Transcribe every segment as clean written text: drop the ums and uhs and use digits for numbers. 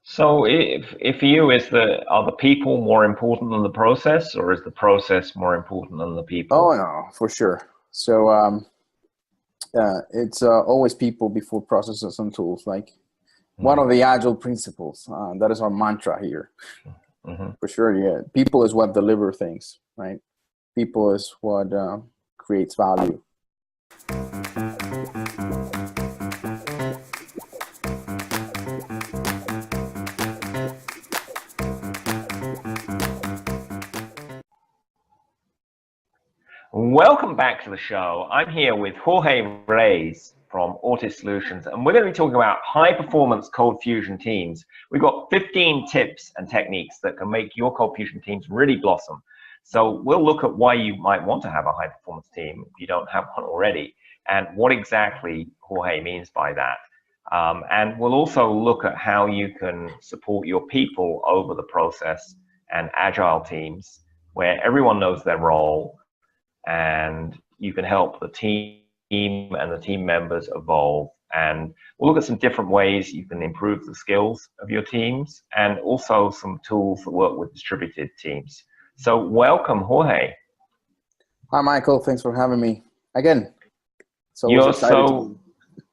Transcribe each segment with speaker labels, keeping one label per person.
Speaker 1: So if for you are the people more important than the process, or is the process more important than the
Speaker 2: Oh
Speaker 1: people?
Speaker 2: no, for sure. So it's always people before processes and tools. Like one
Speaker 1: Mm,
Speaker 2: of the Agile principles. That is our mantra here.
Speaker 1: mhm.
Speaker 2: For sure, yeah. People is what deliver things, right? People is what creates value.
Speaker 1: Welcome back to the show. I'm here with Jorge Reyes from Autis Solutions, and we're going to be talking about high-performance ColdFusion teams. We've got 15 tips and techniques that can make your ColdFusion teams really blossom. So we'll look at why you might want to have a high-performance team if you don't have one already, and what exactly Jorge means by that. And we'll also look at how you can support your people over the process and agile teams where everyone knows their role and you can help the team and the team members evolve. And we'll look at some different ways you can improve the skills of your teams and also some tools that work with distributed teams. So welcome, Jorge.
Speaker 2: Hi, Michael. Thanks for having me again. It's always
Speaker 1: You're
Speaker 2: excited.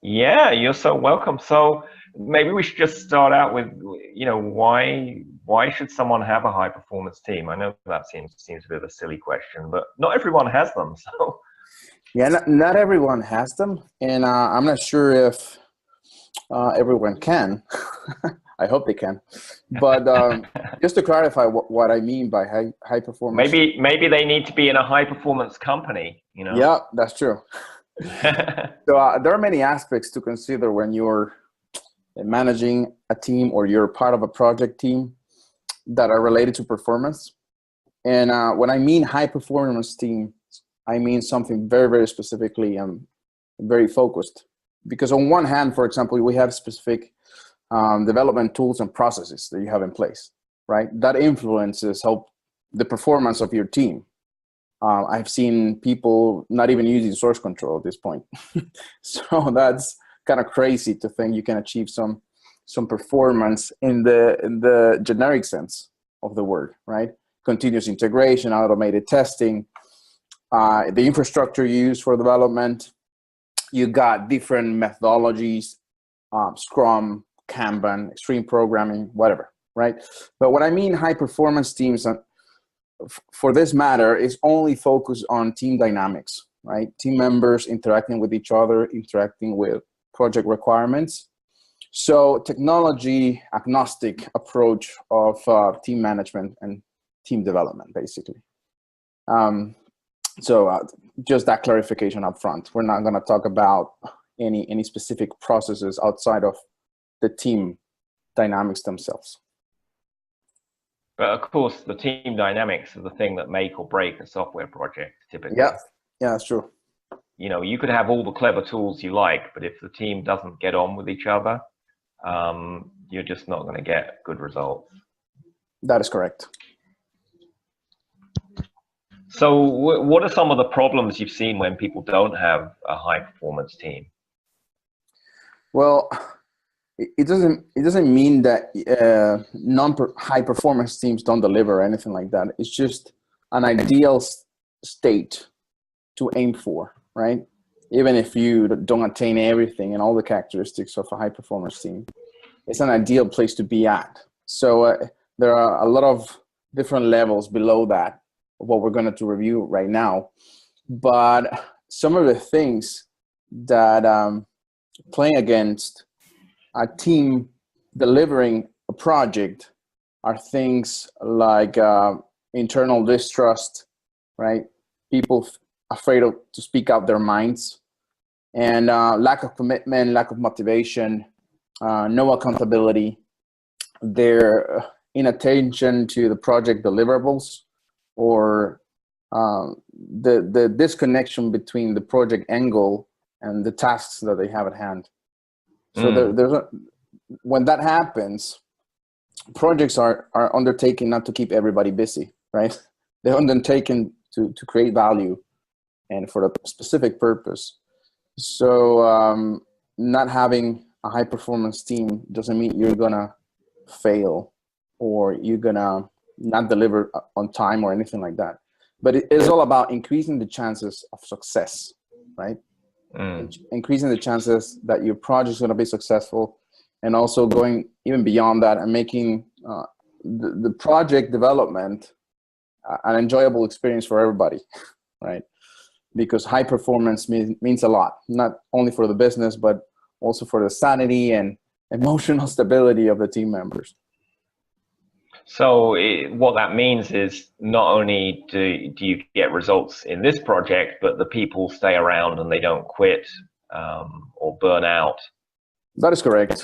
Speaker 1: yeah, you're so welcome. So maybe we should just start out with, why should someone have a high performance team? I know that seems a bit of a silly question, but not everyone has them. So
Speaker 2: Yeah, not everyone has them, and I'm not sure if everyone can. I hope they can. But just to clarify what I mean by high performance.
Speaker 1: maybe they need to be in a high performance company,
Speaker 2: Yeah, that's true. So there are many aspects to consider when you're managing a team or you're part of a project team that are related to performance. And when I mean high performance team, I mean something very, very specifically and very focused. Because on one hand, for example, we have specific development tools and processes that you have in place, right? That influences how the performance of your team. I've seen people not even using source control at this point. So that's kind of crazy to think you can achieve some performance in the generic sense of the word, right? Continuous integration, automated testing, the infrastructure used for development. You got different methodologies, Scrum, Kanban, extreme programming, whatever, right? But what I mean high performance teams for this matter is only focused on team dynamics, right? Team members interacting with each other, interacting with project requirements. So technology agnostic approach of team management and team development, basically. So just that clarification up front. We're not going to talk about any specific processes outside of the team dynamics themselves.
Speaker 1: But of course, the team dynamics are the thing that make or break a software project, typically.
Speaker 2: Yeah, that's true.
Speaker 1: You could have all the clever tools you like, but if the team doesn't get on with each other, you're just not going to get good results.
Speaker 2: That is correct.
Speaker 1: So what are some of the problems you've seen when people don't have a high performance team?
Speaker 2: Well, it doesn't mean that high performance teams don't deliver or anything like that. It's just an ideal state to aim for, right? Even if you don't attain everything and all the characteristics of a high performance team, it's an ideal place to be at. So there are a lot of different levels below that of what we're going to review right now. But some of the things that playing against a team delivering a project are things like internal distrust, right? People afraid to speak out their minds, and lack of commitment, lack of motivation, no accountability. Their inattention to the project deliverables, or the disconnection between the project end goal and the tasks that they have at hand. So when that happens, projects are undertaken not to keep everybody busy, right? They're undertaken to create value and for a specific purpose. So not having a high performance team doesn't mean you're gonna fail or you're gonna not deliver on time or anything like that. But it is all about increasing the chances of success, right? Increasing the chances that your project is going to be successful, and also going even beyond that and making the project development an enjoyable experience for everybody, right? Because high performance means a lot, not only for the business, but also for the sanity and emotional stability of the team members.
Speaker 1: So what that means is not only do you get results in this project, but the people stay around and they don't quit or burn out.
Speaker 2: That is correct.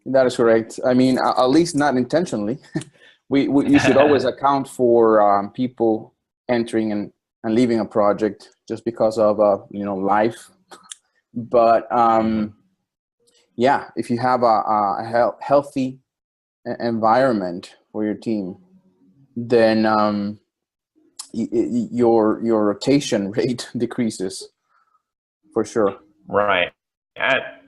Speaker 2: That is correct. I mean, at least not intentionally. You should always account for people entering and leaving a project just because of life. But yeah, if you have a healthy environment for your team, then your rotation rate decreases for sure.
Speaker 1: Right.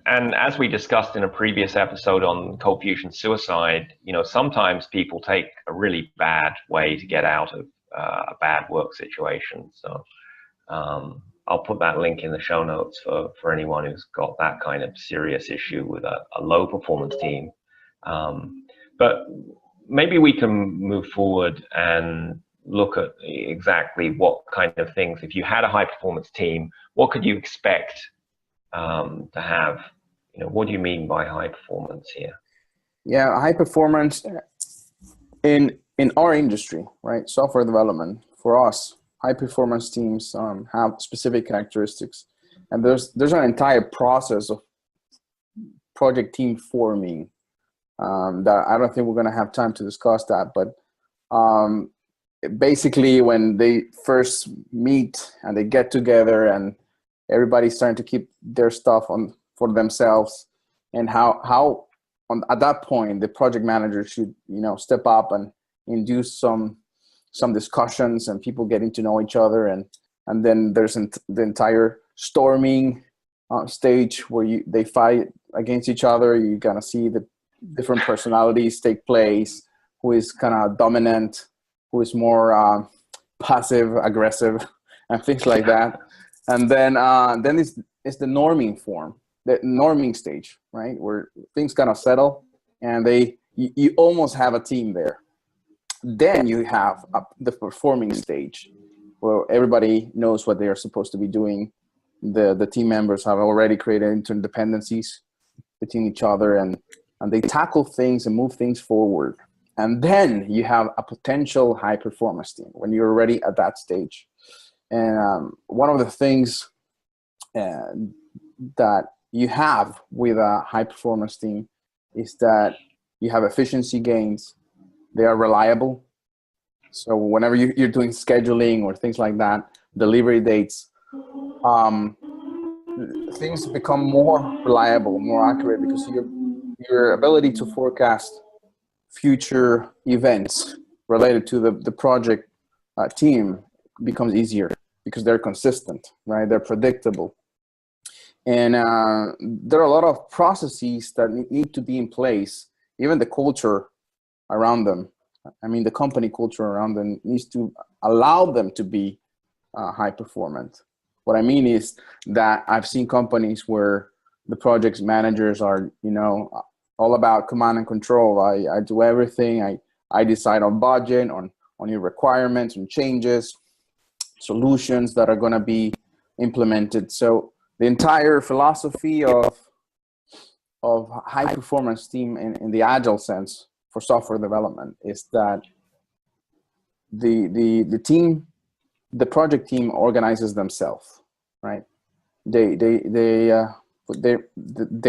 Speaker 1: And as we discussed in a previous episode on ColdFusion suicide, sometimes people take a really bad way to get out of a bad work situation. So I'll put that link in the show notes for anyone who's got that kind of serious issue with a low performance team. But maybe we can move forward and look at exactly what kind of things, if you had a high performance team, what could you expect to have? What do you mean by high performance here?
Speaker 2: Yeah, high performance in our industry, right? Software development, for us, high performance teams have specific characteristics, and there's an entire process of project team forming that I don't think we're going to have time to discuss that, but basically when they first meet and they get together and everybody's starting to keep their stuff for themselves, and how at that point the project manager should step up and induce some discussions and people getting to know each other, and then there's the entire storming stage where they fight against each other. You're gonna see the different personalities take place, who is kind of dominant, who is more passive aggressive, and things like that. And then it's the norming form, the norming stage, right, where things kind of settle and you almost have a team there. Then you have the performing stage, where everybody knows what they are supposed to be doing. The team members have already created interdependencies between each other, and they tackle things and move things forward. And then you have a potential high performance team when you're already at that stage. And one of the things that you have with a high performance team is that you have efficiency gains. They are reliable. So whenever you're doing scheduling or things like that, delivery dates, things become more reliable, more accurate, because your ability to forecast future events related to the project team becomes easier because they're consistent, right? They're predictable. And there are a lot of processes that need to be in place. Even the culture around them, the company culture around them needs to allow them to be high performant. What I mean is that I've seen companies where the project managers are, all about command and control. I do everything. I decide on budget, on your requirements, and changes, solutions that are going to be implemented. So the entire philosophy of high performance team in the Agile sense for software development is that the team, the project team, organizes themselves, right? They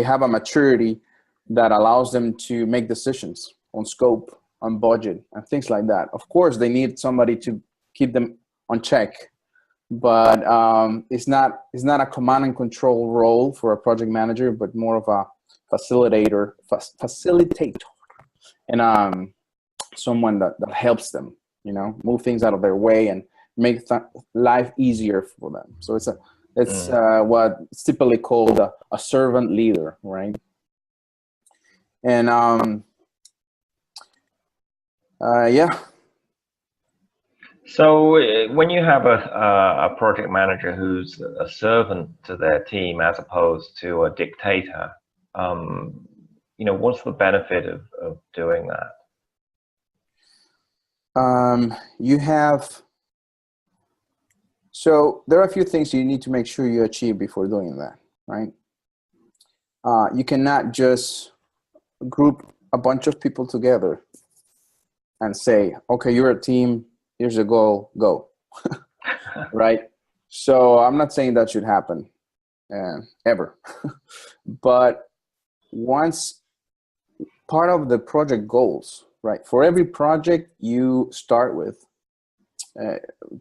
Speaker 2: have a maturity that allows them to make decisions on scope, on budget, and things like that. Of course, they need somebody to keep them on check, but it's not a command and control role for a project manager, but more of a facilitator, and someone that helps them, move things out of their way and make life easier for them. So it's what's typically called a servant leader, right? And Yeah.
Speaker 1: So when you have a project manager who's a servant to their team as opposed to a dictator, what's the benefit of doing that?
Speaker 2: So there are a few things you need to make sure you achieve before doing that, right? You cannot just group a bunch of people together and say, okay, you're a team, here's a goal, go. Right? So I'm not saying that should happen ever. But once part of the project goals, right? For every project you start with,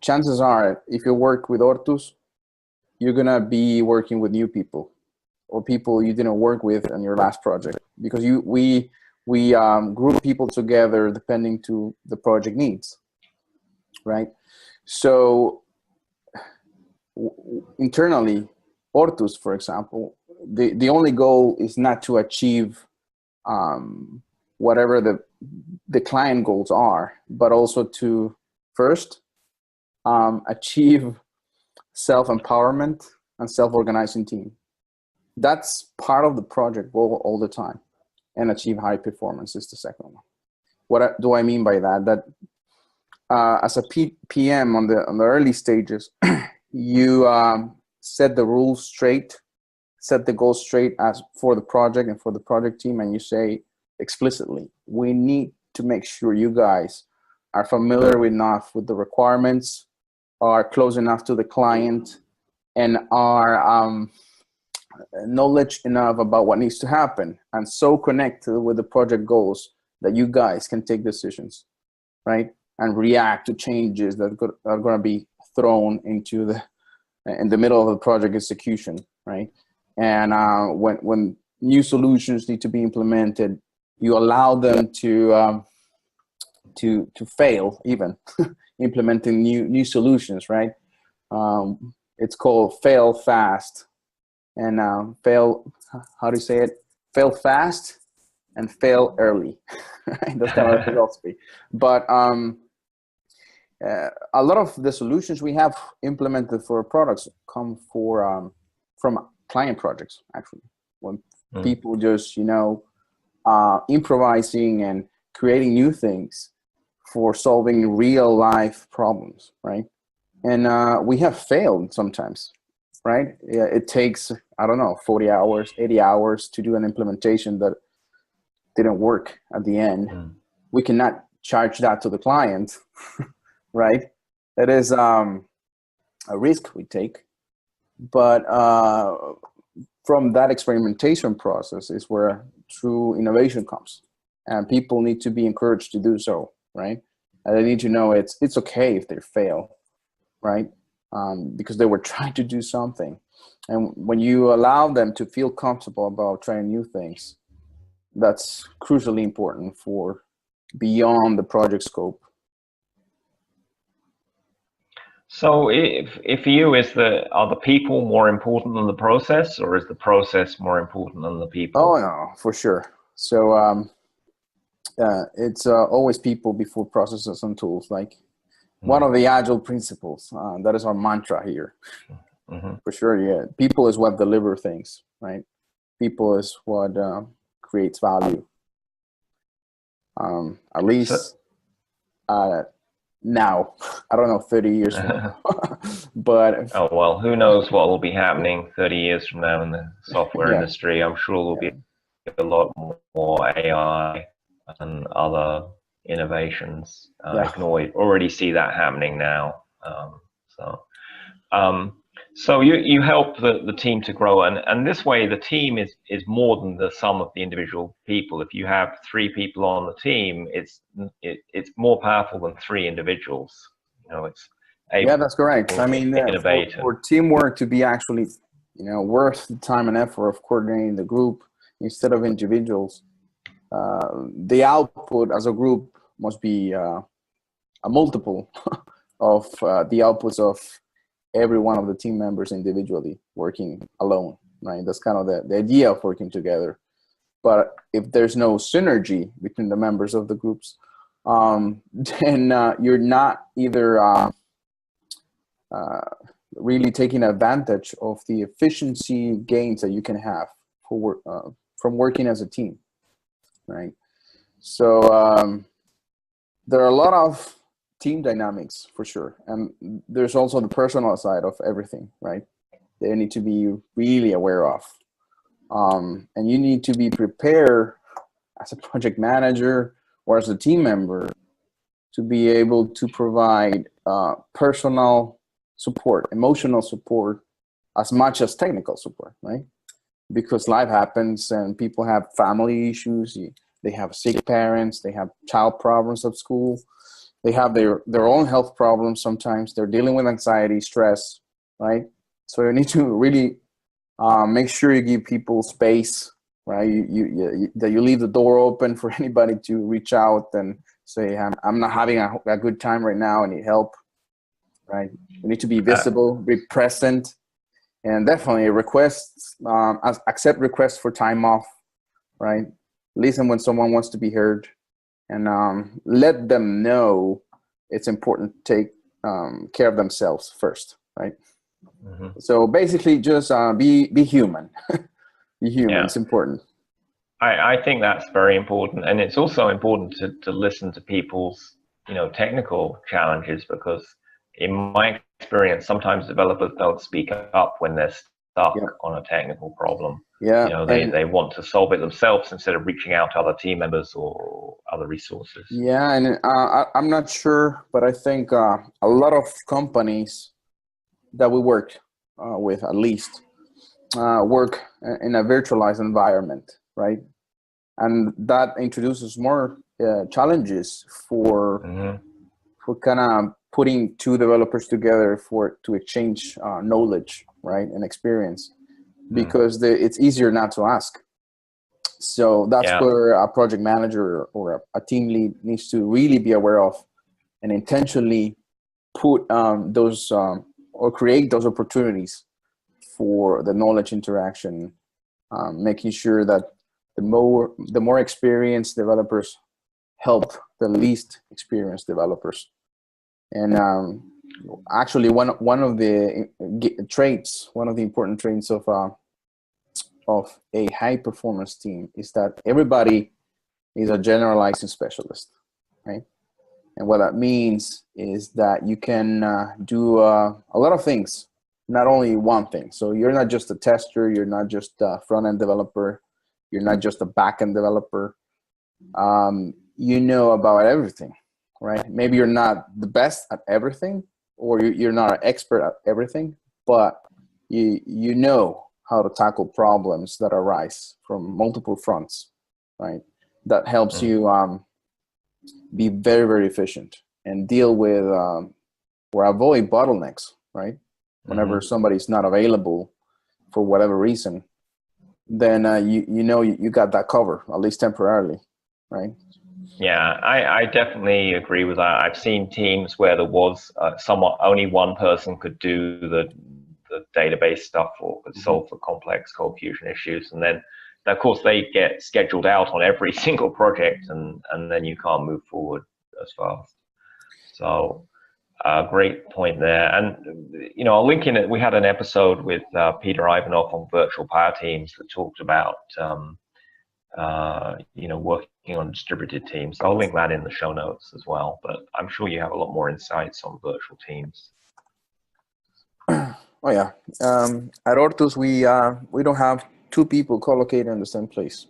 Speaker 2: chances are, if you work with Ortus, you're gonna be working with new people or people you didn't work with in your last project, because we group people together depending to the project needs, right? So internally, Ortus, for example, the only goal is not to achieve whatever the client goals are, but also to first achieve self-empowerment and self-organizing team. That's part of the project goal all the time, and achieve high performance is the second one. What do I mean by that? That as a PM on the early stages, you set the rules straight, set the goals straight as for the project and for the project team, and you say explicitly, we need to make sure you guys are familiar enough with the requirements, are close enough to the client, and are knowledge enough about what needs to happen, and so connected with the project goals that you guys can take decisions, right? And react to changes that are going to be thrown into in the middle of the project execution, right? And when new solutions need to be implemented, you allow them to fail, even implementing new solutions, right? It's called fail fast, and how do you say it? Fail fast and fail early. Right? That's kind of the philosophy. But a lot of the solutions we have implemented for products come from client projects, actually. When people just, improvising and creating new things for solving real life problems, right? And we have failed sometimes, right? It takes, 40 hours, 80 hours to do an implementation that didn't work at the end. We cannot charge that to the client, right? That is a risk we take. But from that experimentation process is where true innovation comes. And people need to be encouraged to do so, right? And they need to know it's okay if they fail, right? Because they were trying to do something. And when you allow them to feel comfortable about trying new things, that's crucially important for beyond the project scope.
Speaker 1: So if for you, are the people more important than the process, or is the process more important than the people?
Speaker 2: Oh, no, for sure. So it's always people before processes and tools, like one of the Agile principles. That is our mantra here. For sure, yeah. People is what deliver things, right? People is what creates value. At least now, I don't know, 30 years from now. But
Speaker 1: oh well, who knows what will be happening 30 years from now in the software industry? I'm sure there'll be a lot more AI and other innovations. I can already see that happening now. So you help the team to grow, and this way the team is more than the sum of the individual people. If you have 3 people on the team, it's more powerful than 3 individuals. It's
Speaker 2: that's correct. I mean, for teamwork to be actually worth the time and effort of coordinating the group instead of individuals, the output as a group must be a multiple of the outputs of every one of the team members individually working alone, right? That's kind of the idea of working together. But if there's no synergy between the members of the groups, then you're not either really taking advantage of the efficiency gains that you can have from working as a team, right? So there are a lot of team dynamics for sure, and there's also the personal side of everything, right? They need to be really aware of, and you need to be prepared as a project manager or as a team member to be able to provide personal support, emotional support, as much as technical support, right? Because life happens and people have family issues. They have sick parents, they have child problems at school, they have their own health problems sometimes, they're dealing with anxiety, stress, right? So you need to really make sure you give people space, right? That you leave the door open for anybody to reach out and say, I'm not having a good time right now, I need help, right? You need to be visible, be present, and definitely accept requests for time off, right? Listen when someone wants to be heard, and let them know it's important to take care of themselves first, right? Mm-hmm. So basically just be human. Be human. Yeah. It's important.
Speaker 1: I think that's very important, and it's also important to listen to people's technical challenges, because in my experience, sometimes developers don't speak up when they're stuck on a technical problem.
Speaker 2: Yeah,
Speaker 1: they want to solve it themselves instead of reaching out to other team members or other resources.
Speaker 2: Yeah, and I'm not sure, but I think a lot of companies that we work with, at least, work in a virtualized environment, right? And that introduces more challenges for kind of putting two developers together to exchange knowledge, right, and experience, because it's easier not to ask. So that's where a project manager or a team lead needs to really be aware of, and intentionally put those or create those opportunities for the knowledge interaction, making sure that the more experienced developers help the least experienced developers. And actually, one of the important traits of a high performance team is that everybody is a generalizing specialist, right? And what that means is that you can do a lot of things, not only one thing. So you're not just a tester, you're not just a front-end developer, you're not just a back-end developer. You know about everything, right? Maybe you're not the best at everything, or you're not an expert at everything, but you know how to tackle problems that arise from multiple fronts, right? That helps you be very, very efficient and deal with or avoid bottlenecks, right? Whenever somebody's not available for whatever reason, then you got that cover, at least temporarily, right?
Speaker 1: Yeah, I definitely agree with that. I've seen teams where there was only one person could do the database stuff or could solve the complex ColdFusion issues, and then of course they get scheduled out on every single project, and then you can't move forward as fast. So great point there. And I'll link in it. We had an episode with Peter Ivanov on virtual power teams that talked about working on distributed teams. I'll link that in the show notes as well, but I'm sure you have a lot more insights on virtual teams.
Speaker 2: Oh yeah, at Ortus we don't have two people co-located in the same place,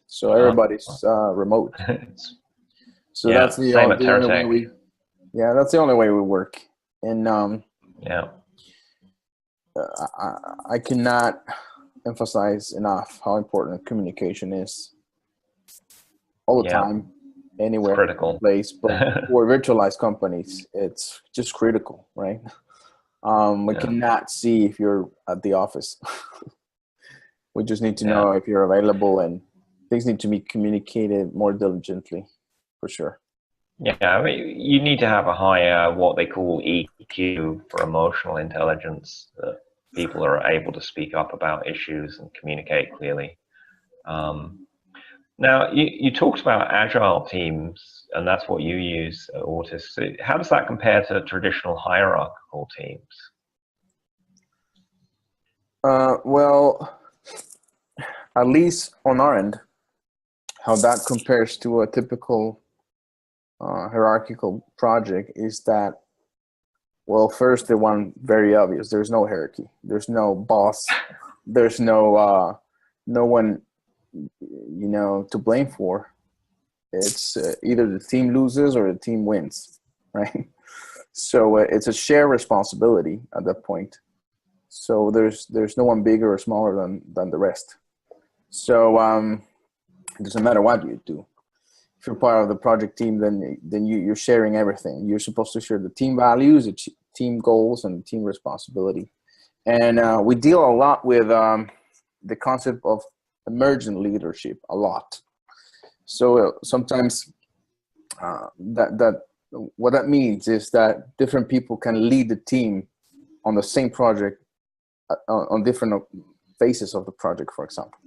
Speaker 2: so everybody's remote. So that's the only way that's the only way we work. And I cannot emphasize enough how important communication is all the time, anywhere,
Speaker 1: critical
Speaker 2: place. But for virtualized companies, it's just critical, right? We cannot see if you're at the office. We just need to know if you're available, and things need to be communicated more diligently, for sure.
Speaker 1: Yeah, I mean, you need to have a higher, what they call EQ, for emotional intelligence, that people are able to speak up about issues and communicate clearly. Now, you talked about agile teams, and that's what you use at Autis. So how does that compare to traditional hierarchical teams?
Speaker 2: Well, at least on our end, how that compares to a typical hierarchical project is that, well, first, the one very obvious, there's no hierarchy. There's no boss. There's no one, to blame for. It's either the team loses or the team wins, right? So it's a shared responsibility at that point. So there's no one bigger or smaller than the rest. So it doesn't matter what you do. If you're part of the project team, then you're sharing everything. You're supposed to share the team values, the team goals, and the team responsibility. And we deal a lot with the concept of emergent leadership a lot. So sometimes that what that means is that different people can lead the team on the same project on different phases of the project, for example.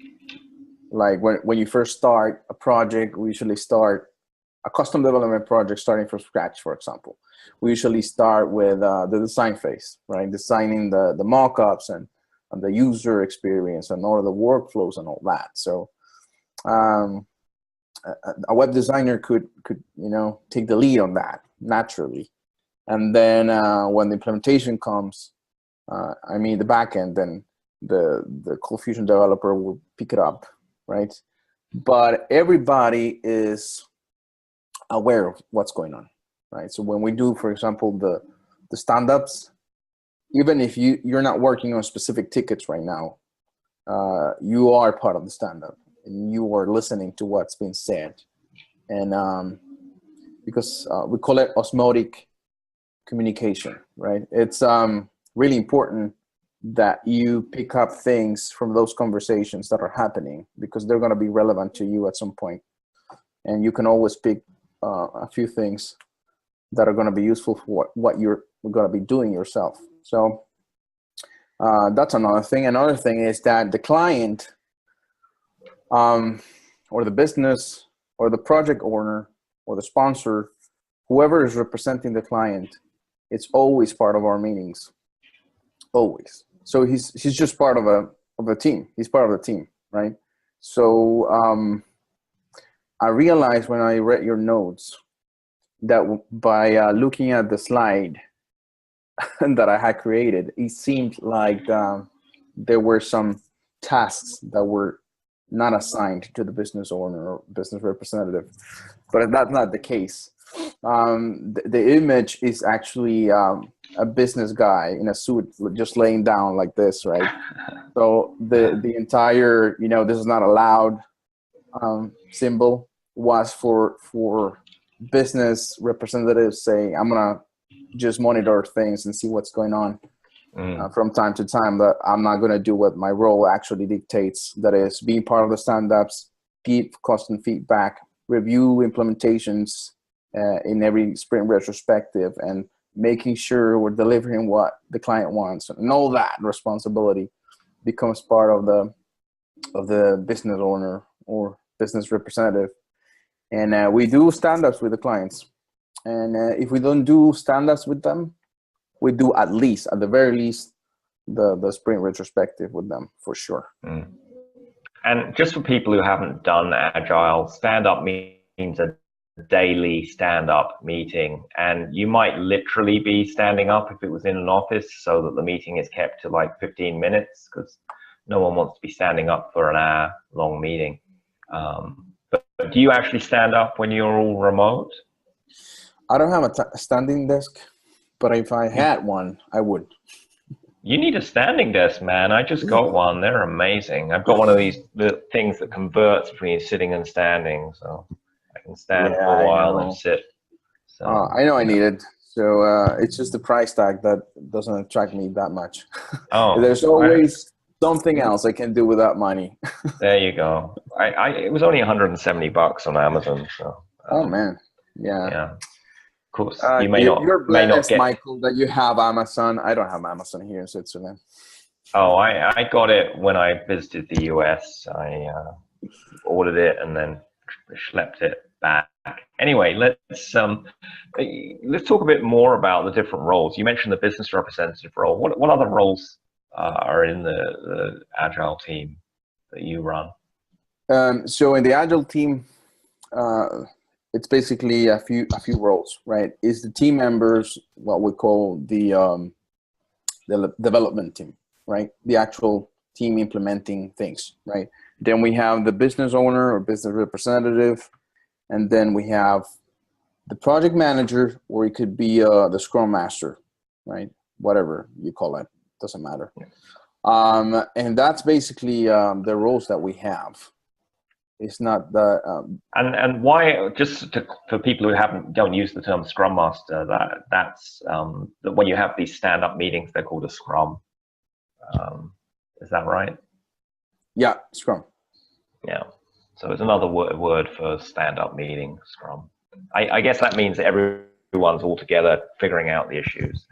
Speaker 2: Like when you first start a project, we usually start a custom development project starting from scratch, for example. We usually start with the design phase, right? Designing the mock-ups and the user experience and all of the workflows and all that. So a web designer could take the lead on that naturally. And then when the implementation comes, the back end, then the ColdFusion developer will pick it up, right? But everybody is aware of what's going on, right? So when we do, for example, the stand-ups, even if you're not working on specific tickets right now, you are part of the stand-up and you are listening to what's being said. And because we call it osmotic communication, right? It's really important that you pick up things from those conversations that are happening because they're going to be relevant to you at some point. And you can always pick a few things that are going to be useful for what you're going to be doing yourself. So that's another thing. Another thing is that the client or the business or the project owner or the sponsor, whoever is representing the client, it's always part of our meetings, always. So he's just part of a team. He's part of the team, right? So I realized when I read your notes that by looking at the slide that I had created, it seemed like there were some tasks that were not assigned to the business owner or business representative, but that's not the case. The image is actually a business guy in a suit just laying down like this, right? So the entire, this is not allowed symbol was for business representatives saying, I'm gonna just monitor things and see what's going on from time to time, but I'm not gonna do what my role actually dictates. That is, being part of the stand-ups, give constant feedback, review implementations in every sprint retrospective, and making sure we're delivering what the client wants. And all that responsibility becomes part of the business owner or business representative. And we do stand-ups with the clients. And if we don't do stand-ups with them, we do at the very least, the sprint retrospective with them, for sure.
Speaker 1: And just for people who haven't done Agile, stand-up means a daily stand-up meeting. And you might literally be standing up if it was in an office so that the meeting is kept to like 15 minutes because no one wants to be standing up for an hour-long meeting. But do you actually stand up when you're all remote?
Speaker 2: I don't have a standing desk, but if I had one, I would.
Speaker 1: You need a standing desk, man. I just got one. They're amazing. I've got one of these things that converts between sitting and standing, so I can stand for a while and sit. So
Speaker 2: I know I need it. So it's just the price tag that doesn't attract me that much.
Speaker 1: Oh,
Speaker 2: there's always something else I can do with that money.
Speaker 1: There you go. It was only $170 on Amazon. So.
Speaker 2: Oh man, yeah.
Speaker 1: Of course,
Speaker 2: you're blessed,
Speaker 1: may not get...
Speaker 2: Michael, that you have Amazon. I don't have Amazon here in Switzerland.
Speaker 1: Oh, I got it when I visited the US. I ordered it and then schlepped it back. Anyway, let's talk a bit more about the different roles. You mentioned the business representative role. What other roles are in the Agile team that you run?
Speaker 2: So in the Agile team, it's basically a few roles, right? Is the team members what we call the development team, right? The actual team implementing things, right? Then we have the business owner or business representative, and then we have the project manager, or it could be the Scrum master, right? Whatever you call it, doesn't matter. And that's basically the roles that we have. It's not the
Speaker 1: and why, just for people who don't use the term Scrum Master, that's that when you have these stand-up meetings, they're called a Scrum. Is that right?
Speaker 2: Yeah, Scrum.
Speaker 1: Yeah. So it's another word for stand-up meeting, Scrum. I guess that means everyone's all together figuring out the issues.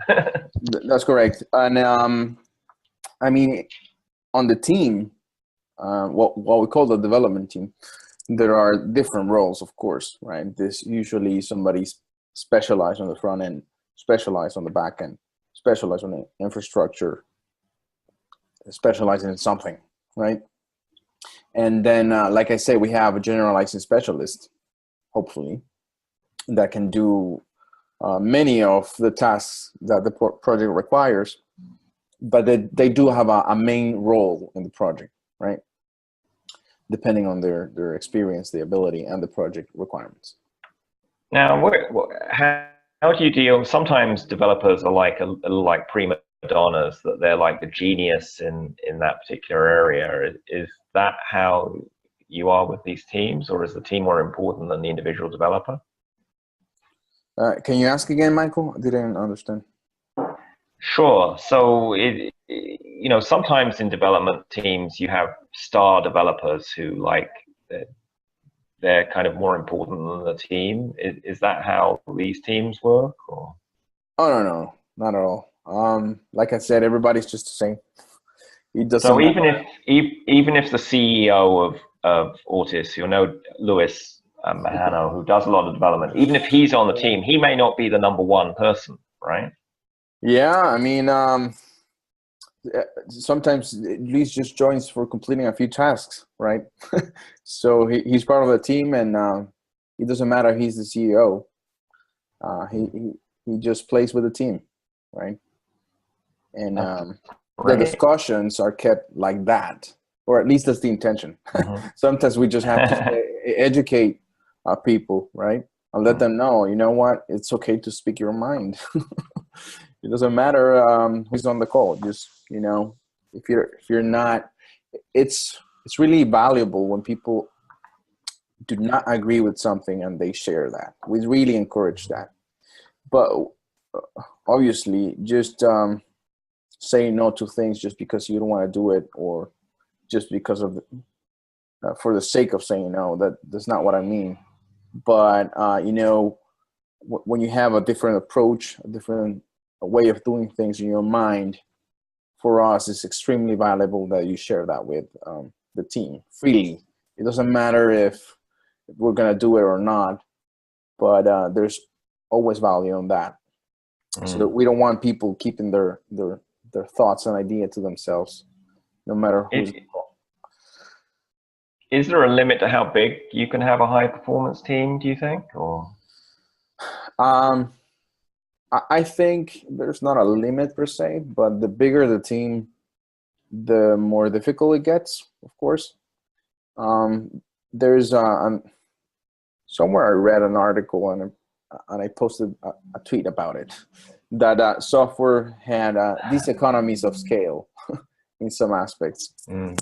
Speaker 2: That's correct. And I mean, on the team, what we call the development team, there are different roles, of course, right? There's usually somebody specialized on the front end, specialized on the back end, specialized on the infrastructure, specializing in something, right? And then, like I say, we have a generalizing specialist, hopefully, that can do many of the tasks that the project requires, but they do have a main role in the project, right? Depending on their experience, the ability, and the project requirements.
Speaker 1: Now, how do you deal? Sometimes developers are like like prima donnas, that they're like the genius in that particular area. Is that how you are with these teams, or is the team more important than the individual developer?
Speaker 2: Can you ask again, Michael? I didn't understand.
Speaker 1: Sure. So sometimes in development teams you have star developers who they're kind of more important than the team. Is that how these teams work? Or?
Speaker 2: Oh no, not at all. Like I said, everybody's just the same. It doesn't
Speaker 1: So
Speaker 2: matter.
Speaker 1: even if the CEO of Autis, Luis Mahano, who does a lot of development, even if he's on the team, he may not be the number one person, right?
Speaker 2: Yeah, I mean, sometimes Luis just joins for completing a few tasks, right? So he's part of the team, and it doesn't matter. He's the CEO. He just plays with the team, right? And the discussions are kept like that, or at least that's the intention. Sometimes we just have to educate people, right? And let them know, you know what, it's okay to speak your mind. It doesn't matter who's on the call. Just, if you're not, it's really valuable when people do not agree with something and they share that. We really encourage that. But obviously, just saying no to things just because you don't want to do it, or just because of for the sake of saying no, that's not what I mean. But when you have a different approach, a different way of doing things in your mind, for us, it's extremely valuable that you share that with the team freely. It doesn't matter if we're gonna do it or not, but there's always value on that. So we don't want people keeping their thoughts and idea to themselves, no matter who's.
Speaker 1: Is there a limit to how big you can have a high performance team, do you think? Or
Speaker 2: I think there's not a limit per se, but the bigger the team, the more difficult it gets, of course. There's somewhere I read an article and I posted a tweet about it, that software had these economies of scale in some aspects.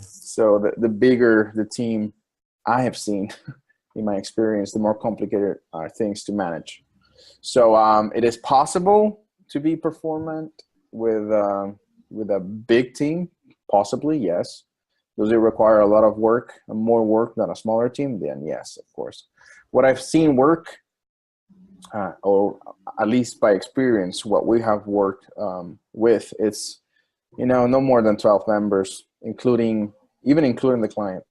Speaker 2: So the bigger the team I have seen in my experience, the more complicated are things to manage. So it is possible to be performant with a big team, possibly, yes. Does it require a lot of work, more work than a smaller team? Then yes, of course. What I've seen work, or at least by experience, what we have worked with, it's no more than 12 members, including the client.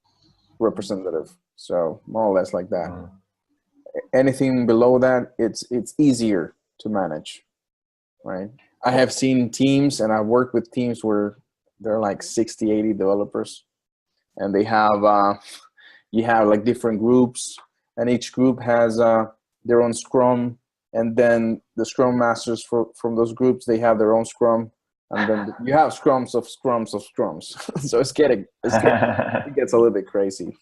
Speaker 2: representative. So more or less like that.
Speaker 1: Mm.
Speaker 2: Anything below that, it's easier to manage, right? I have seen teams, and I've worked with teams where they're like 60, 80 developers, and they have you have like different groups, and each group has their own Scrum, and then the Scrum masters from those groups, they have their own Scrum, and then you have scrums of scrums of scrums. So it gets a little bit crazy.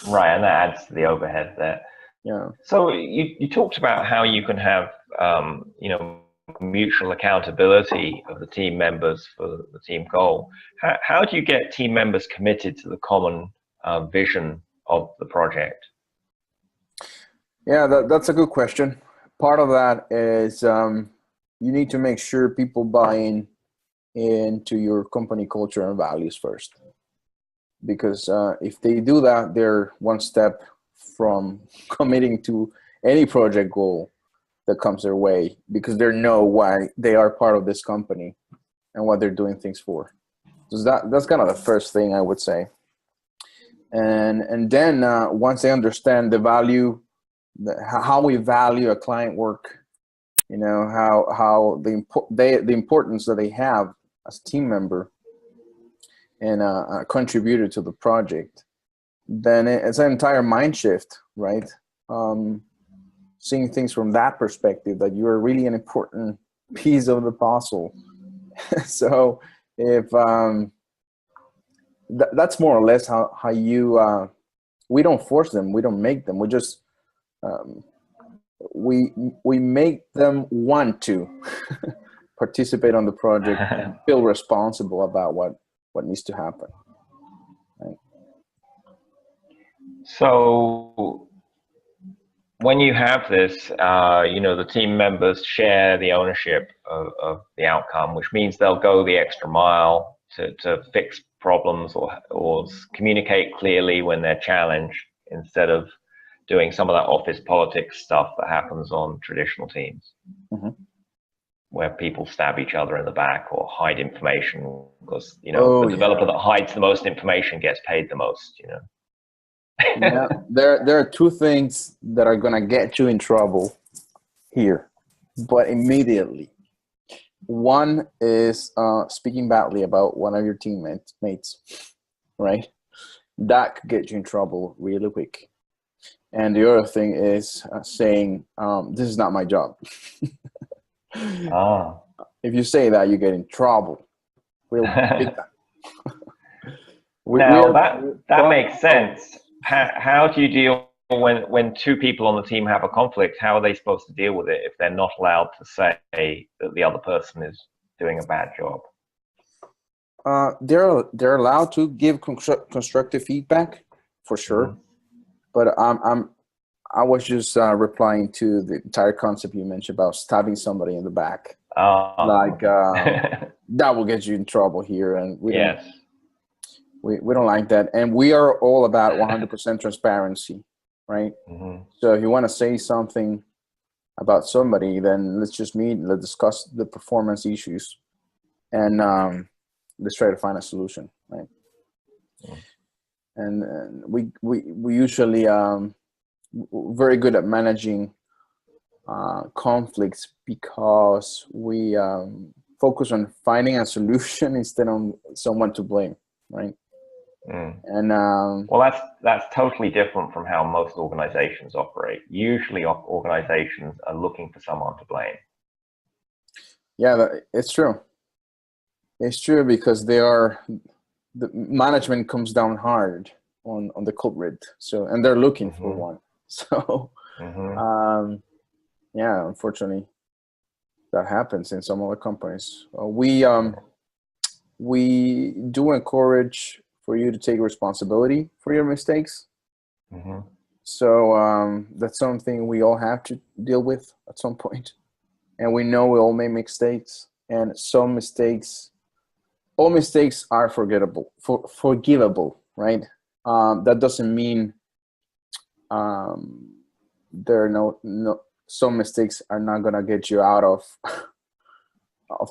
Speaker 1: Right, and that adds to the overhead there.
Speaker 2: Yeah.
Speaker 1: So you talked about how you can have you know, mutual accountability of the team members for the team goal. How do you get team members committed to the common vision of the project?
Speaker 2: Yeah, that's a good question. Part of that is you need to make sure people buy into your company culture and values first. Because if they do that, they're one step from committing to any project goal that comes their way, because they know why they are part of this company and what they're doing things for. So that's kind of the first thing I would say. And then once they understand the value, how we value a client work, you know, how the importance that they have as a team member and a contributor to the project, then it's an entire mind shift, right? Seeing things from that perspective, that you're really an important piece of the puzzle. So if that's more or less how you we don't force them, we don't make them, we just we make them want to participate on the project and feel responsible about what needs to happen. Right?
Speaker 1: So when you have this, you know, the team members share the ownership of the outcome, which means they'll go the extra mile to fix problems or communicate clearly when they're challenged, instead of doing some of that office politics stuff that happens on traditional teams, where people stab each other in the back or hide information, because, you know, the developer that hides the most information gets paid the most, you know.
Speaker 2: Yeah, there are two things that are gonna get you in trouble here, but immediately. One is speaking badly about one of your teammates, right? That could get you in trouble really quick. And the other thing is saying, "This is not my job." If you say that, you get in trouble.
Speaker 1: Now that makes sense. How do you deal when two people on the team have a conflict? How are they supposed to deal with it if they're not allowed to say that the other person is doing a bad job?
Speaker 2: They're allowed to give constructive feedback, for sure. But I was just replying to the entire concept you mentioned about stabbing somebody in the back. That will get you in trouble here, and we don't like that. And we are all about 100% transparency, right? So if you want to say something about somebody, then let's just meet, let's discuss the performance issues, and let's try to find a solution, right? And we usually very good at managing conflicts, because we focus on finding a solution instead of someone to blame, right? And
Speaker 1: well, that's totally different from how most organizations operate. Usually organizations are looking for someone to blame.
Speaker 2: Yeah, it's true. It's true, because the management comes down hard on the culprit, so, and they're looking for one. So yeah, unfortunately that happens in some other companies. We do encourage for you to take responsibility for your mistakes. So that's something we all have to deal with at some point. And we know we all make mistakes, and all mistakes are forgivable, right? That doesn't mean there are no some mistakes are not gonna get you out of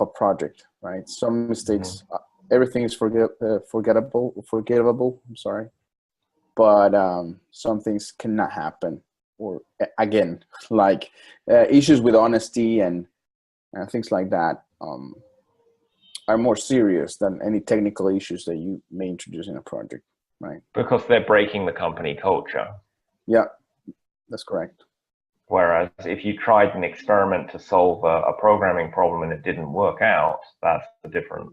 Speaker 2: a project, right? Some mistakes, everything is forgivable. I'm sorry. but some things cannot happen. Or again, like issues with honesty and things like that are more serious than any technical issues that you may introduce in a project, right?
Speaker 1: Because they're breaking the company culture.
Speaker 2: Yeah, that's correct.
Speaker 1: Whereas if you tried an experiment to solve a programming problem and it didn't work out, that's a different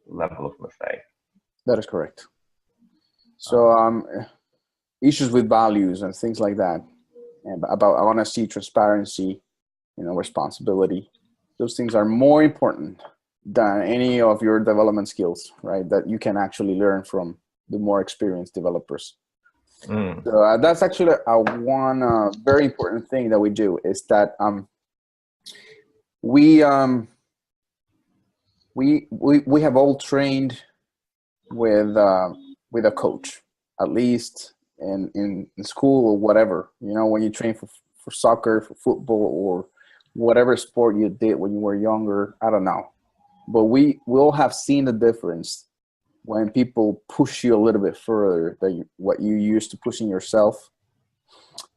Speaker 1: level of mistake.
Speaker 2: That is correct. So issues with values and things like that, and about honesty, transparency, responsibility, those things are more important than any of your development skills, right? That you can actually learn from the more experienced developers. So that's actually one very important thing that we do is that we have all trained with a coach, at least in school or whatever. When you train for soccer, for football, or whatever sport you did when you were younger, I don't know. But we all have seen the difference when people push you a little bit further than what you used to pushing yourself.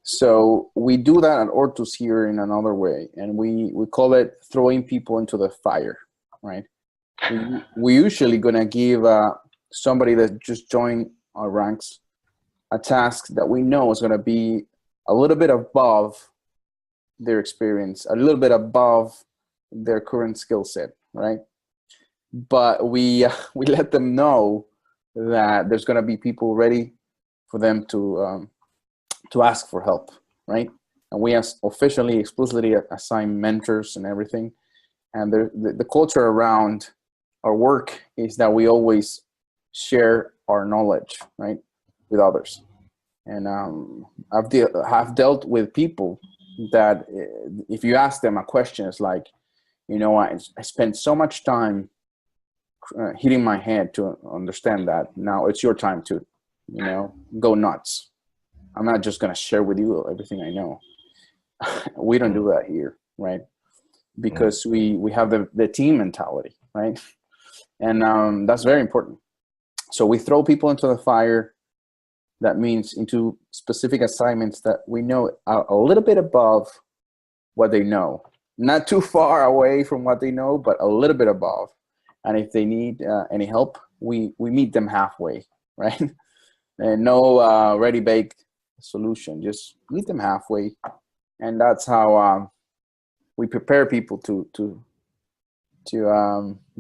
Speaker 2: So we do that at Ortus here in another way, and we call it throwing people into the fire, right? We usually gonna give somebody that just joined our ranks a task that we know is gonna be a little bit above their experience, a little bit above their current skill set, right? But we let them know that there's going to be people ready for them to ask for help, right? And we officially, explicitly assign mentors and everything. And the culture around our work is that we always share our knowledge, right, with others. And I've dealt with people that if you ask them a question, it's like, I spent so much time hitting my head to understand that. Now it's your time to, go nuts. I'm not just going to share with you everything I know. We don't do that here, right? Because we have the team mentality, right? And that's very important. So we throw people into the fire. That means into specific assignments that we know are a little bit above what they know. Not too far away from what they know, but a little bit above. And if they need any help, we meet them halfway, right? And no ready-baked solution, just meet them halfway. And that's how we prepare people to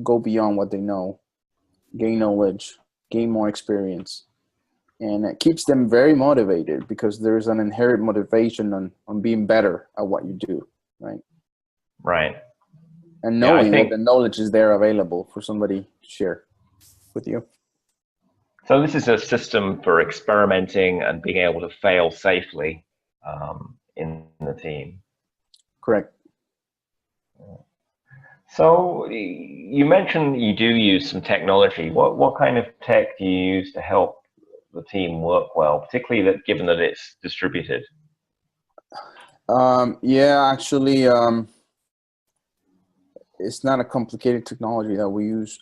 Speaker 2: go beyond what they know, gain knowledge, gain more experience. And it keeps them very motivated because there's an inherent motivation on being better at what you do, right?
Speaker 1: Right.
Speaker 2: And knowing that the knowledge is there available for somebody to share with you.
Speaker 1: So this is a system for experimenting and being able to fail safely in the team.
Speaker 2: Correct.
Speaker 1: So you mentioned you do use some technology. What kind of tech do you use to help the team work well, particularly that given that it's distributed?
Speaker 2: Yeah, actually, it's not a complicated technology that we use.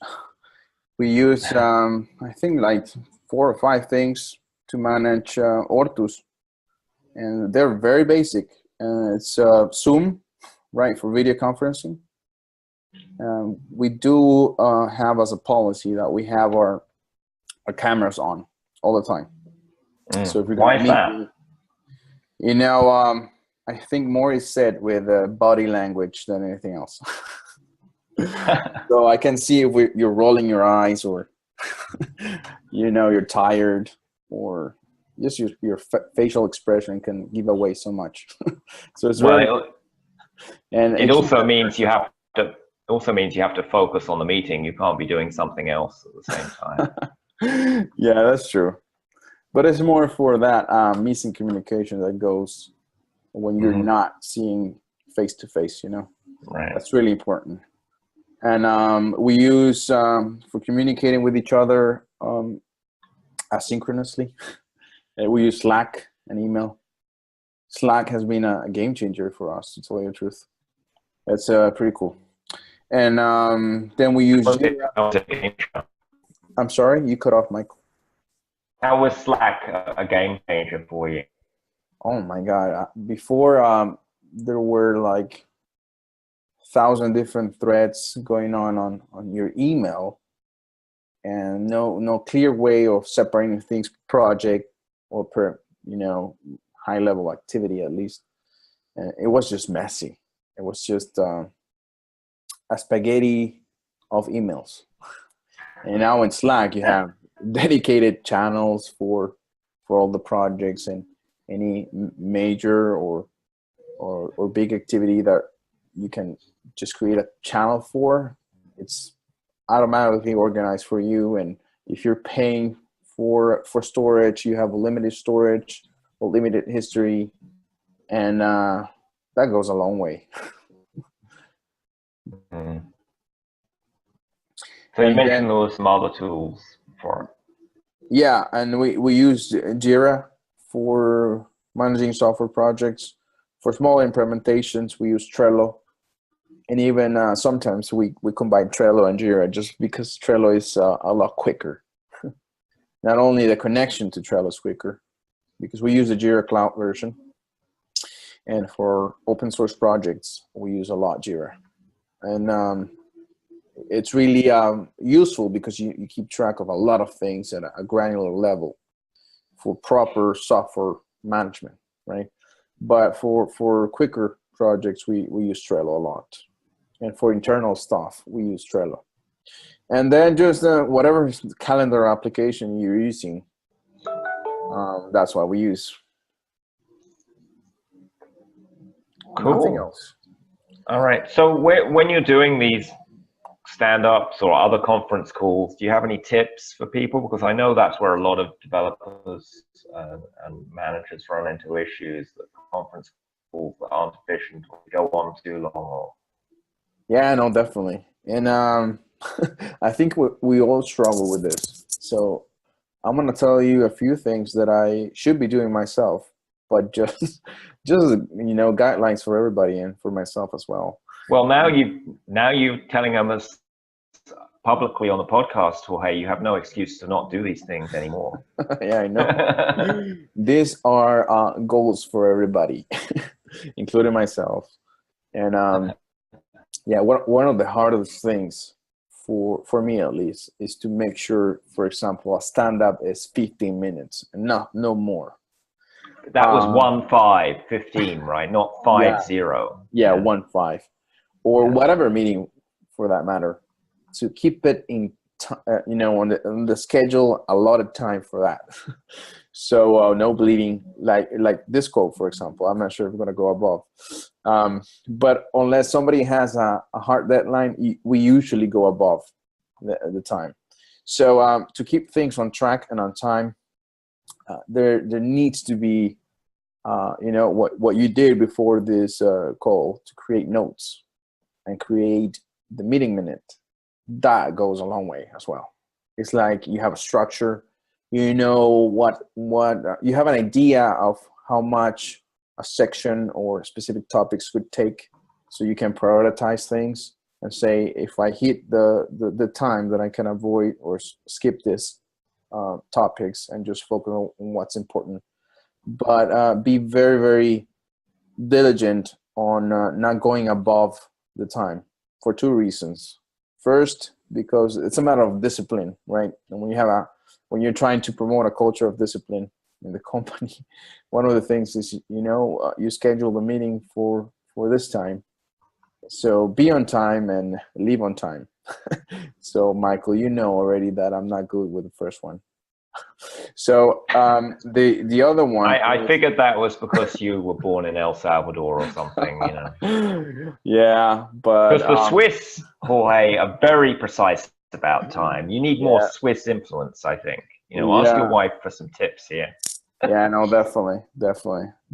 Speaker 2: We use, I think, like 4 or 5 things to manage Ortus, and they're very basic. It's Zoom, right, for video conferencing. We do have as a policy that we have our cameras on all the time. So if you're going to meet, I think more is said with body language than anything else. So I can see if you're rolling your eyes, or you're tired, or just your facial expression can give away so much. So it's
Speaker 1: and it also means you have to focus on the meeting. You can't be doing something else at the same time.
Speaker 2: Yeah, that's true. But it's more for that missing communication that goes when you're not seeing face to face.
Speaker 1: Right.
Speaker 2: That's really important. And we use for communicating with each other asynchronously. We use Slack and email. Slack has been a game changer for us, to tell you the truth. It's pretty cool. And then we use Jira. I'm sorry, you cut off, Michael.
Speaker 1: How was Slack a game changer for you?
Speaker 2: Oh my God. Before, there were like 1,000 different threads going on your email, and no clear way of separating things per project or per, high level activity at least. And it was just messy. It was just a spaghetti of emails. And now in Slack, you have dedicated channels for all the projects, and any major or big activity that you can just create a channel for. It's automatically organized for you. And if you're paying for storage, you have a limited storage or limited history, and that goes a long way.
Speaker 1: Mm. So you mentioned there were some other tools for it.
Speaker 2: Yeah, and we use Jira for managing software projects. For small implementations, we use Trello. And even sometimes we combine Trello and Jira just because Trello is a lot quicker. Not only the connection to Trello is quicker, because we use the Jira Cloud version. And for open source projects, we use a lot Jira. And it's really useful because you keep track of a lot of things at a granular level for proper software management, right? But for quicker projects, we use Trello a lot. And for internal stuff, we use Trello. And then just whatever calendar application you're using, that's what we use.
Speaker 1: Cool.
Speaker 2: Nothing else.
Speaker 1: All right. So when you're doing these stand-ups or other conference calls, do you have any tips for people? Because I know that's where a lot of developers and managers run into issues, that conference calls that aren't efficient or go on too long. Or...
Speaker 2: Yeah, no, definitely. And I think we all struggle with this. So I'm going to tell you a few things that I should be doing myself, but just guidelines for everybody and for myself as well.
Speaker 1: Well, now you're telling them as publicly on the podcast, Jorge, you have no excuse to not do these things anymore.
Speaker 2: Yeah, I know. These are goals for everybody, including myself. And yeah, one of the hardest things for me at least is to make sure, for example, a stand-up is 15 minutes, no more.
Speaker 1: That was 15, right? Not 5-0.
Speaker 2: Yeah, 1-5, or whatever meeting for that matter. To keep it in, on the schedule, a lot of time for that. So no bleeding, like this quote, for example. I'm not sure if we're going to go above, but unless somebody has a hard deadline, we usually go above the time. So to keep things on track and on time, there needs to be, what you did before this call, to create notes and create the meeting minute. That goes a long way as well. It's like you have a structure, you know what you have an idea of how much a section or specific topics would take, so you can prioritize things and say, if I hit the time, that I can avoid or skip this topics and just focus on what's important. But be very, very diligent on not going above the time for two reasons. First, because it's a matter of discipline, right? And when you're trying to promote a culture of discipline in the company, one of the things is, you schedule the meeting for this time. So be on time and leave on time. So Michael, you know already that I'm not good with the first one. So the other one,
Speaker 1: I figured that was because you were born in El Salvador or something,
Speaker 2: Yeah, but
Speaker 1: because the Swiss, Jorge, are very precise about time. You need more Swiss influence, I think. Ask your wife for some tips here.
Speaker 2: Yeah, no, definitely.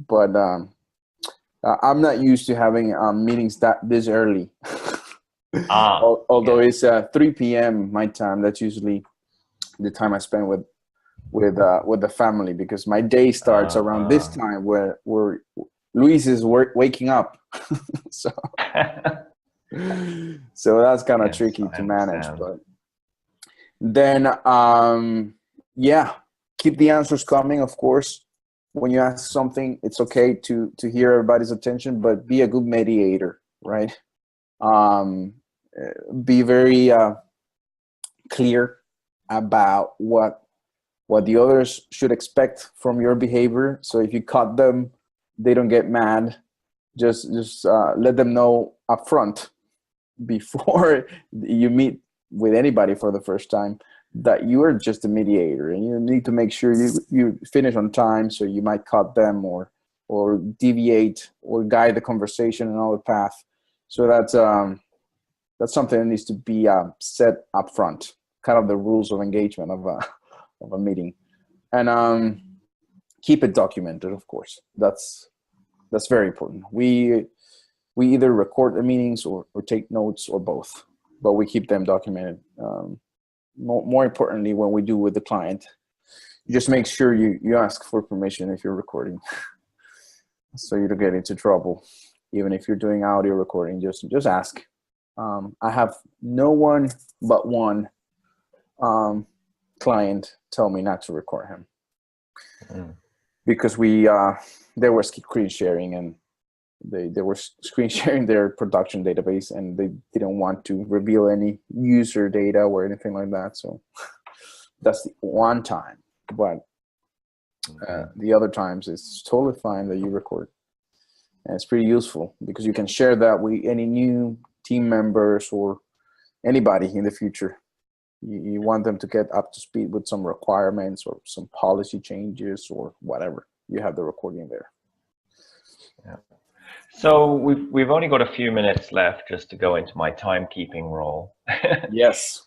Speaker 2: But I'm not used to having meetings this early. Although it's 3 p.m. my time, that's usually the time I spend with the family, because my day starts around this time where Luis is waking up. So that's kind of tricky to manage. But then keep the answers coming, of course. When you ask something, it's okay to hear everybody's attention, but be a good mediator, right? Be very clear about what the others should expect from your behavior. So if you cut them, they don't get mad. Just let them know upfront before you meet with anybody for the first time that you are just a mediator, and you need to make sure you finish on time. So you might cut them or deviate or guide the conversation in another path. So that's something that needs to be set up front, kind of the rules of engagement of a meeting, and keep it documented. Of course, that's very important. We either record the meetings or take notes or both, but we keep them documented. More importantly, when we do with the client, you just make sure you ask for permission if you're recording, so you don't get into trouble. Even if you're doing audio recording, just ask. I have no one but one client tell me not to record him because they were screen sharing, and they were screen sharing their production database, and they didn't want to reveal any user data or anything like that. So that's the one time, but the other times it's totally fine that you record. And it's pretty useful because you can share that with any new team members or anybody in the future. You want them to get up to speed with some requirements or some policy changes or whatever. You have the recording there.
Speaker 1: Yeah. So we've only got a few minutes left just to go into my timekeeping role.
Speaker 2: Yes.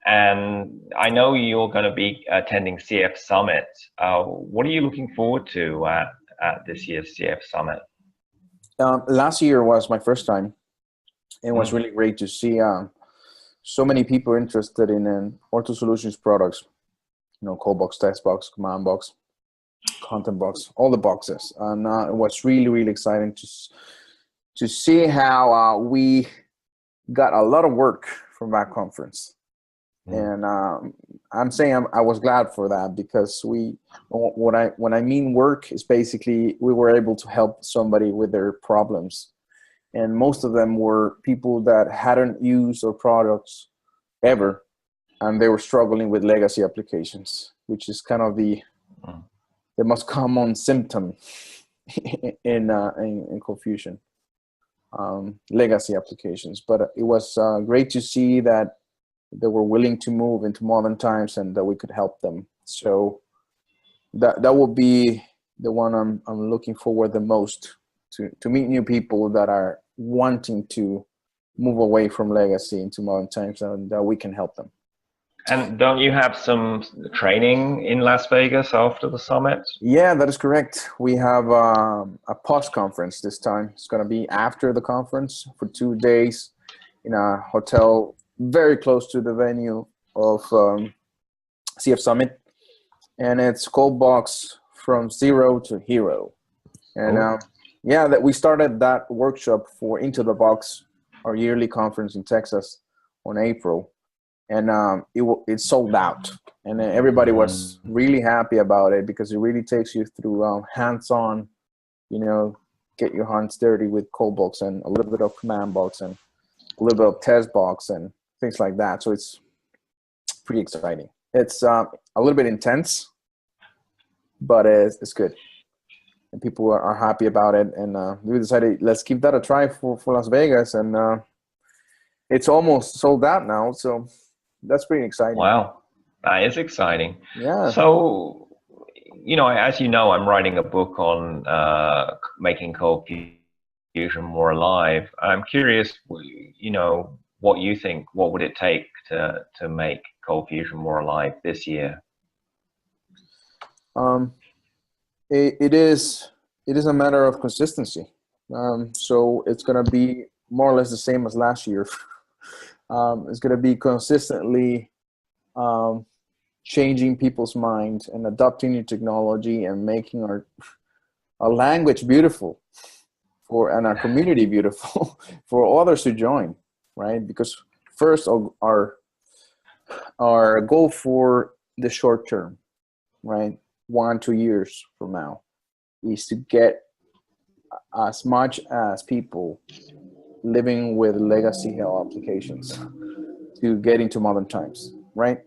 Speaker 1: And I know you're going to be attending CF Summit. What are you looking forward to at this year's CF Summit?
Speaker 2: Last year was my first time. It was really great to see so many people interested in Ortho Solutions products. Codebox, Textbox, Command Box, Content Box, all the boxes. And it was really, really exciting to see how we got a lot of work from that conference. And I'm saying I was glad for that, because when I mean work is basically we were able to help somebody with their problems. And most of them were people that hadn't used our products ever, and they were struggling with legacy applications, which is kind of the most common symptom in ColdFusion, legacy applications. But it was great to see that they were willing to move into modern times and that we could help them. So that will be the one I'm looking forward the most to meet new people that are wanting to move away from legacy into modern times, and that we can help them.
Speaker 1: And don't you have some training in Las Vegas after the summit?
Speaker 2: Yeah, that is correct. We have a post-conference this time. It's going to be after the conference for 2 days in a hotel very close to the venue of CF Summit. And it's Coldbox from zero to hero. And that we started that workshop for Into the Box, our yearly conference in Texas, on April. And it sold out, and everybody was really happy about it, because it really takes you through hands-on, get your hands dirty with Coldbox and a little bit of Command Box and a little bit of Test Box and things like that. So it's pretty exciting. It's a little bit intense, but it's good, and people are happy about it. And we decided, let's give that a try for Las Vegas, and it's almost sold out now. So that's pretty exciting.
Speaker 1: Wow, that is exciting.
Speaker 2: Yeah.
Speaker 1: So, as you know, I'm writing a book on making ColdFusion more alive. I'm curious, what you think. What would it take to make ColdFusion more alive this year?
Speaker 2: It is a matter of consistency. So it's going to be more or less the same as last year. It's going to be consistently changing people's minds and adopting new technology and making our language beautiful and our community beautiful for others to join, right? Because first, our goal for the short term right, 1-2 years from now, is to get as much as people living with legacy health applications to get into modern times, right?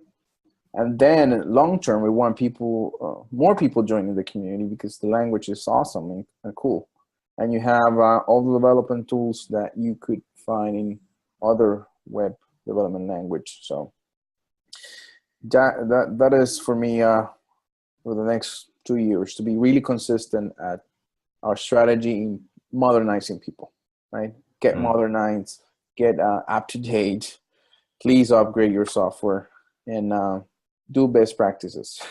Speaker 2: And then long term, we want people, more people joining the community because the language is awesome and cool. And you have all the development tools that you could find in other web development language. So that is for me for the next 2 years, to be really consistent at our strategy in modernizing people, right? Get modernized, get up to date. Please upgrade your software and do best practices.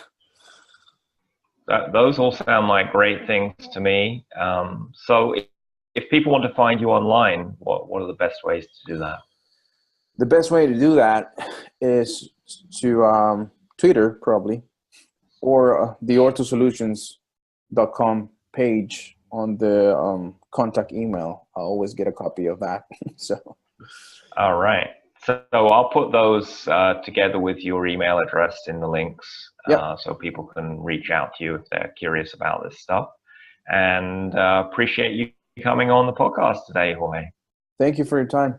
Speaker 1: Those all sound like great things to me. So if people want to find you online, what are the best ways to do that?
Speaker 2: The best way to do that is to Twitter, probably, or the orthosolutions.com page on the contact email. I always get a copy of that. So.
Speaker 1: All right. So I'll put those together with your email address in the links, so people can reach out to you if they're curious about this stuff. And appreciate you coming on the podcast today, Jorge.
Speaker 2: Thank you for your time.